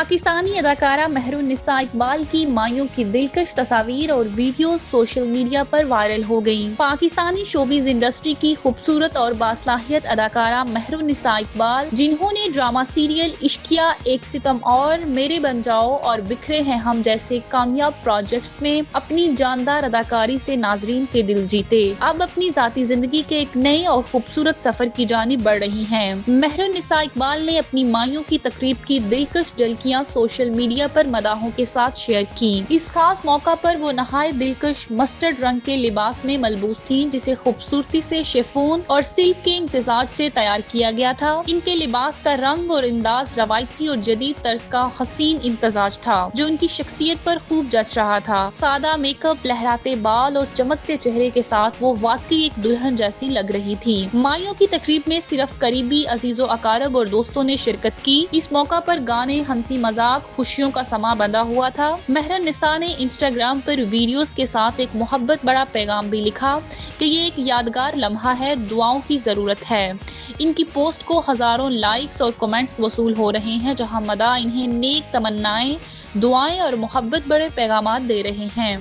पाकिस्तानी अदाकारा मेहरुन्निसा इकबाल की मायूं की दिलकश तस्वीर और वीडियो सोशल मीडिया पर वायरल हो गईं। पाकिस्तानी शोबिज इंडस्ट्री की खूबसूरत और बासलाहियत अदाकारा मेहरुन्निसा इकबाल, जिन्होंने ड्रामा सीरियल इश्किया, एक सितम और, मेरे बन जाओ और बिखरे हैं हम जैसे कामयाब प्रोजेक्ट्स में अपनी जानदार अदाकारी से नाजरीन के दिल जीते, अब अपनी जाती जिंदगी के एक नए और खूबसूरत सफर की जानिब बढ़ रही हैं। मेहरुन्निसा इकबाल ने अपनी मायूं की तकरीब की दिलकश झलकियां सोशल मीडिया पर मदाहों के साथ शेयर की। इस खास मौका पर वो नहायत दिलकश मस्टर्ड रंग के लिबास में मलबूस थी, जिसे खूबसूरती से शिफॉन और सिल्क के इम्तिजाज से तैयार किया गया था। इनके लिबास का रंग और अंदाज रवायती और जदीद तर्ज का हसीन इम्तिजाज था, जो उनकी शख्सियत पर खूब जच रहा था। सादा मेकअप, लहराते बाल और चमकते चेहरे के साथ वो वाकई एक दुल्हन जैसी लग रही थी। मायूं की तकरीब में सिर्फ करीबी अजीजों, अकारब और दोस्तों ने शिरकत की। इस मौका पर गाने, हंसी मजाक, खुशियों का समा बंधा हुआ था। मेहरुन्निसा ने इंस्टाग्राम पर वीडियोस के साथ एक मोहब्बत बड़ा पैगाम भी लिखा कि ये एक यादगार लम्हा है, दुआओं की जरूरत है। इनकी पोस्ट को हजारों लाइक्स और कमेंट्स वसूल हो रहे हैं, जहां मदा इन्हें नेक तमन्नाएं, दुआएं और मोहब्बत बड़े पैगाम दे रहे हैं।